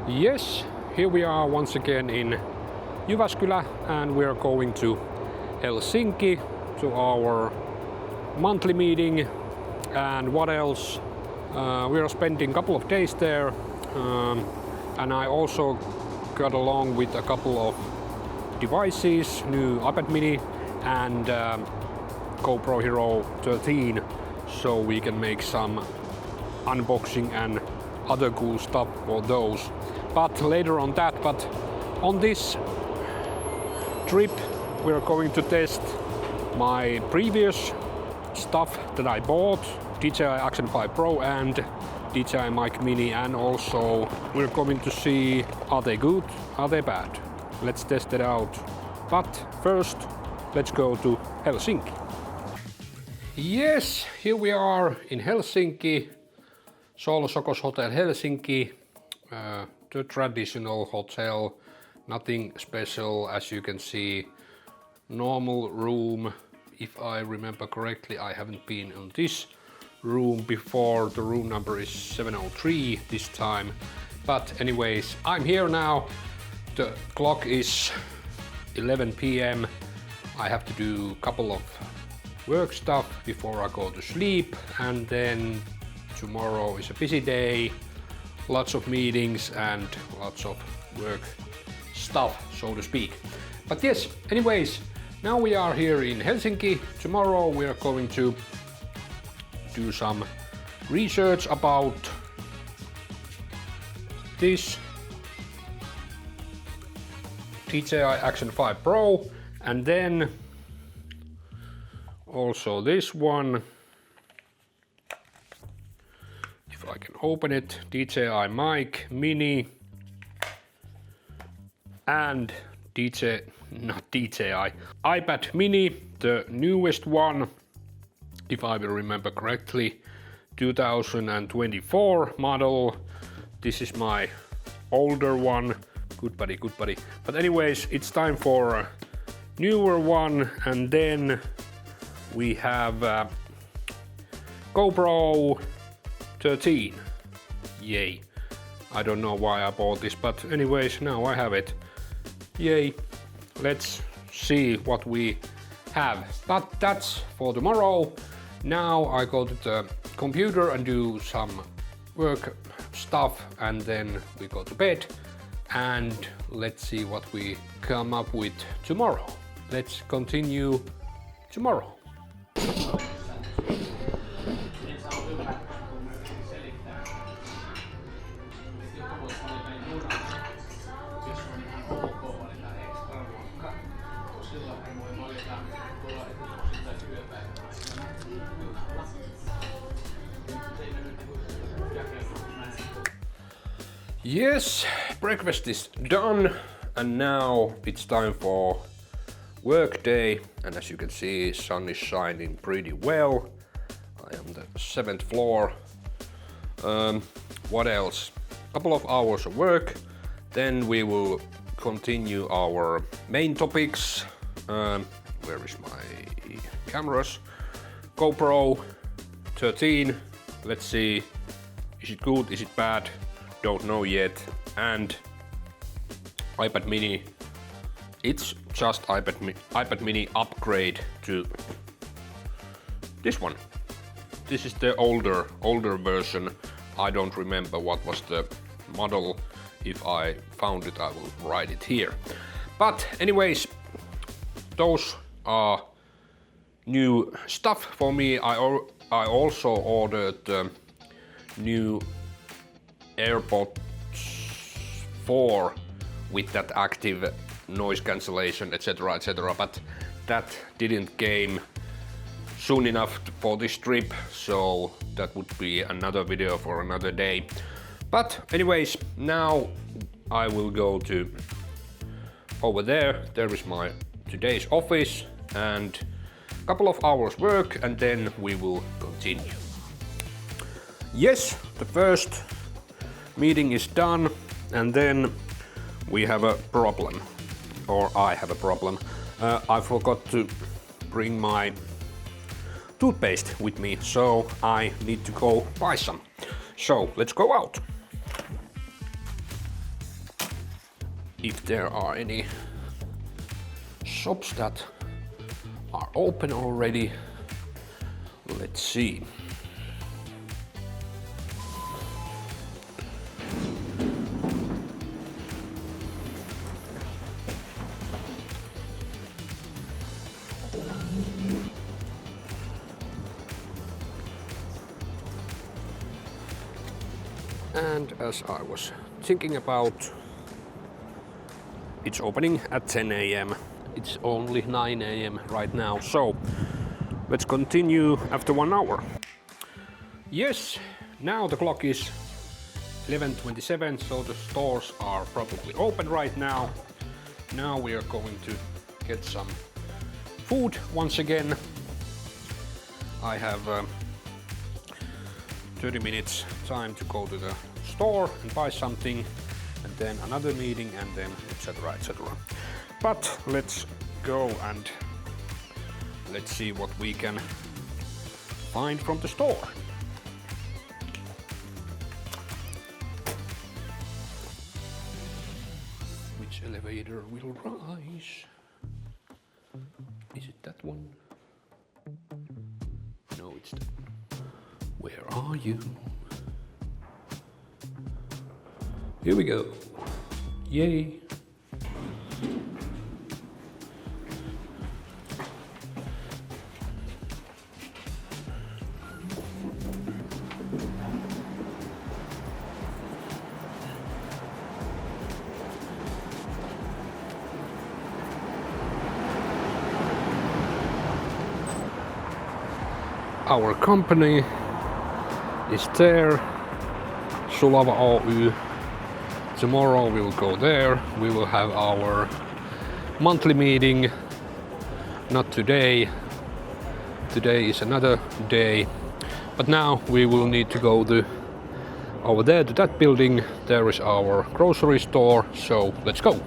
Yes, here we are once again in Jyväskylä and we are going to Helsinki to our monthly meeting. And what else? We are spending a couple of days there, and I also got along with a couple of devices, new iPad Mini and GoPro Hero 13, so we can make some unboxing and other cool stuff for those. But later on that, but on this trip we're going to test my previous stuff that I bought, Dji Action 5 Pro and Dji Mic Mini, and also we're going to see, are they good, are they bad? Let's test it out. But first, let's go to Helsinki. Yes, here we are in Helsinki, Sokos Hotel Helsinki, the traditional hotel, nothing special, as you can see, normal room. If I remember correctly, I haven't been in this room before. The room number is 703 this time. But anyways, I'm here now. The clock is 11 p.m. I have to do a couple of work stuff before I go to sleep, and then tomorrow is a busy day, lots of meetings and lots of work stuff, so to speak. But yes, anyways, now we are here in Helsinki. Tomorrow we are going to do some research about this Dji Action 5 Pro, and then also this one, if I can open it, Dji Mic Mini and iPad Mini, the newest one, if I will remember correctly, 2024 model. This is my older one. Good buddy, good buddy. But anyways, it's time for a newer one, and then we have GoPro 13. Yay. I don't know why I bought this, but anyways, now I have it. Yay. Let's see what we have. But that's for tomorrow. Now I go to the computer and do some work stuff, and then we go to bed, and let's see what we come up with tomorrow. Let's continue tomorrow. Yes, breakfast is done, and now it's time for work day, and as you can see, sun is shining pretty well. I am on the 7th floor. What else? Couple of hours of work, then we will continue our main topics. Where is my cameras? GoPro 13. Let's see, is it good, is it bad? Don't know yet. And iPad Mini, it's just iPad Mini upgrade to this one. This is the older version. I don't remember what was the model. If I found it, I will write it here. But anyways, those are new stuff for me. I also ordered the new AirPods 4 with that active noise cancellation, etc, etc, but that didn't came soon enough for this trip, so that would be another video for another day. But anyways, now I will go to over there. There is my today's office and a couple of hours work, and then we will continue. Yes, the first meeting is done, and then we have a problem, or I have a problem. I forgot to bring my toothpaste with me, so I need to go buy some. So let's go out. if there are any shops that are open already. Let's see. And as I was thinking about, it's opening at 10 AM. It's only 9 AM right now, so let's continue after 1 hour. Yes, now the clock is 11:27, so the stores are probably open right now. Now we are going to get some food once again. I have 30 minutes time to go to the store and buy something, and then another meeting, and then etc. etc. But let's go and let's see what we can find from the store. Which elevator will rise? Is it that one? No, it's that one. Where are you? Here we go. Yay! Our company is there, Sulava Oy. Tomorrow we will go there. We will have our monthly meeting. Not today. Today is another day. But now we will need to go over there to that building. There is our grocery store. So let's go.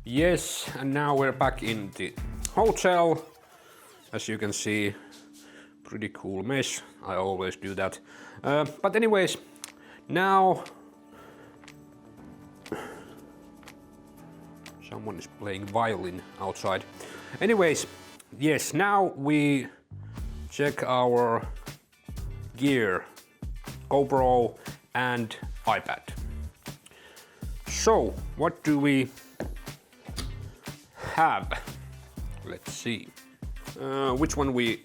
Yes, and now we're back in the hotel. As you can see, pretty cool mess. I always do that. But anyways, now someone is playing violin outside. Anyways, yes, now we check our gear, GoPro and iPad. So, what do we have? Let's see. Which one we...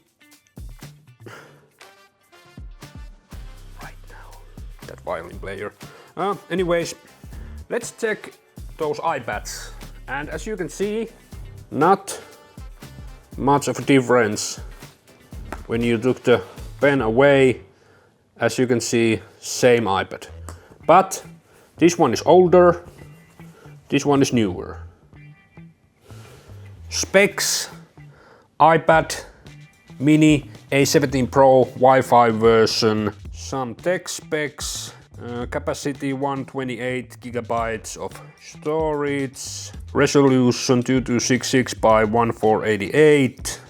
Right now, that violin player. Anyways, let's check those iPads. And as you can see, not much of a difference when you took the pen away. As you can see, same iPad. But this one is older, this one is newer. Specs: iPad Mini A17 Pro Wi-Fi version. Some tech specs: capacity 128 gigabytes of storage, resolution 2266 by 1488,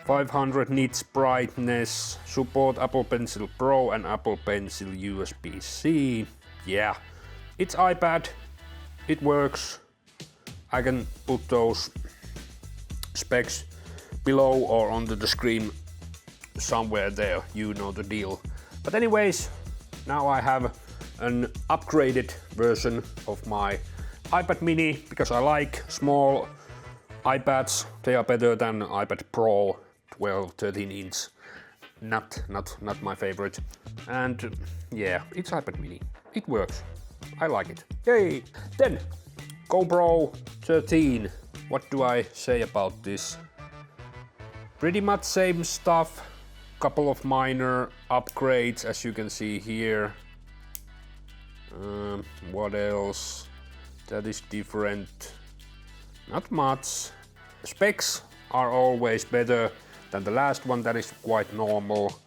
500 nits brightness, support Apple Pencil Pro and Apple Pencil USB-C. Yeah, it's iPad, it works. I can put those specs below or under the screen somewhere there, you know the deal. But anyways, now I have an upgraded version of my iPad Mini because I like small iPads. They are better than iPad Pro 12, 13 inch. Not my favorite. And yeah, it's iPad Mini. It works. I like it. Yay! Then GoPro 13. What do I say about this? Pretty much same stuff. Couple of minor upgrades, as you can see here. What else? That is different. Not much. Specs are always better than the last one. That is quite normal.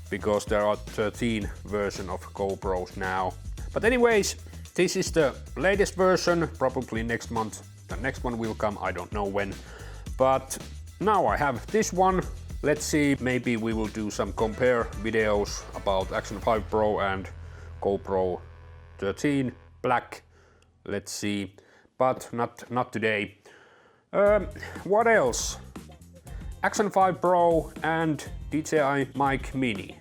because there are 13 versions of GoPros now. But anyways, this is the latest version, probably next month. The next one will come, I don't know when. But now I have this one. Let's see, maybe we will do some compare videos about Action 5 Pro and GoPro 13 Black. Let's see, but not today. What else? Action 5 Pro and Dji Mic Mini.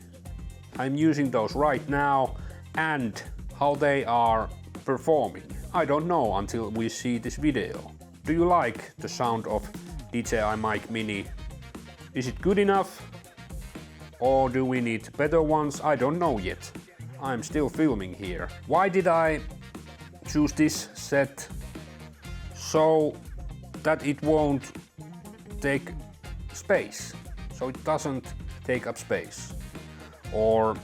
I'm using those right now, and how they are performing, I don't know until we see this video. Do you like the sound of Dji Mic Mini? Is it good enough? Or do we need better ones? I don't know yet. I'm still filming here. Why did I choose this set? So that it won't take space. So it doesn't take up space. Or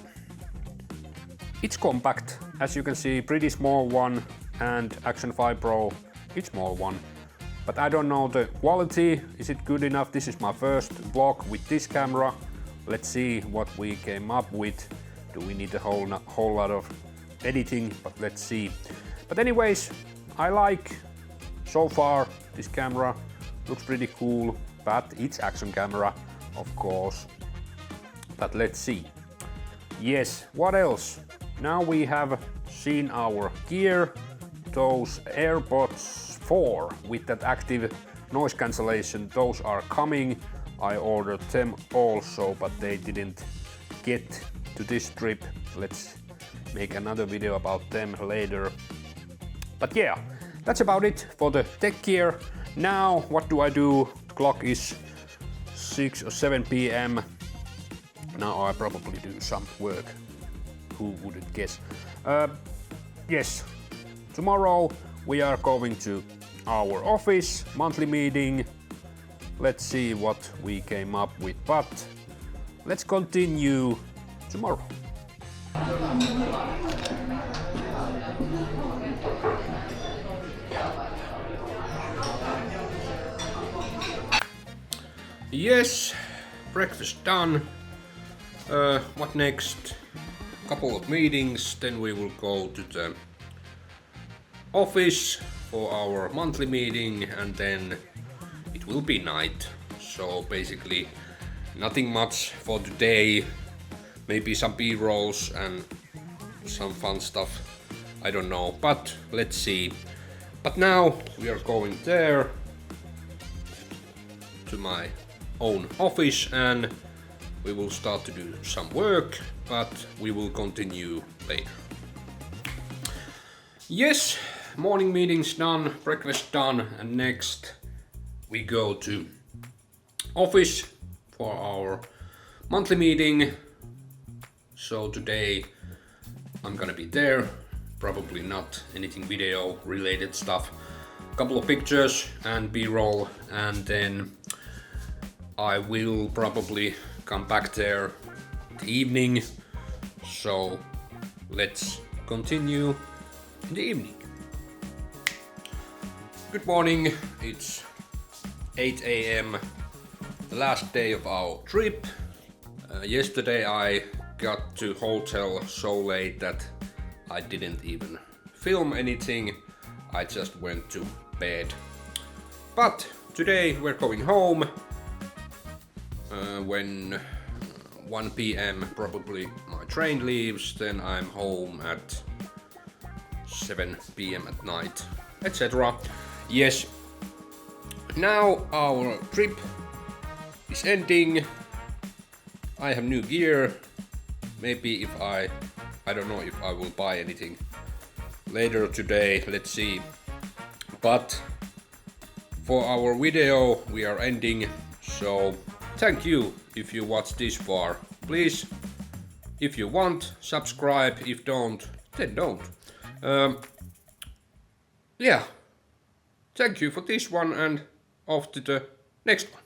it's compact, as you can see, pretty small one, and Action 5 Pro, it's small one. But I don't know the quality, is it good enough? This is my first vlog with this camera. Let's see what we came up with. Do we need a whole lot of editing? But let's see. But anyways, I like so far this camera. Looks pretty cool, but it's action camera, of course. But let's see. Yes, what else? Now we have seen our gear, those AirPods 4 with that active noise cancellation, those are coming. I ordered them also, but they didn't get to this trip. Let's make another video about them later. But yeah, that's about it for the tech gear. Now, what do I do? The clock is 6 or 7 p.m. Now I probably do some work. Who wouldn't guess? Yes, tomorrow we are going to our office, monthly meeting. Let's see what we came up with, but let's continue tomorrow. Yes, breakfast done. What next? Couple of meetings, then we will go to the office for our monthly meeting, and then it will be night. So basically nothing much for today. Maybe some B-rolls and some fun stuff. I don't know, but let's see. But now we are going there to my own office, and we will start to do some work, but we will continue later. Yes, morning meeting's done, breakfast done, and next we go to office for our monthly meeting. So today I'm gonna be there, probably not anything video related stuff, a couple of pictures and B-roll, and then I will probably come back there in the evening. So let's continue in the evening. Good morning, it's 8 a.m. the last day of our trip. Yesterday I got to hotel so late that I didn't even film anything. I just went to bed. But today we're going home. When 1 p.m. probably my train leaves, then I'm home at 7 p.m. at night, etc. Yes, now our trip is ending. I have new gear. Maybe if I don't know if I will buy anything later today, let's see. But for our video we are ending, so thank you if you watched this far. Please, if you want, subscribe. If don't, then don't. Yeah, thank you for this one, and off to the next one.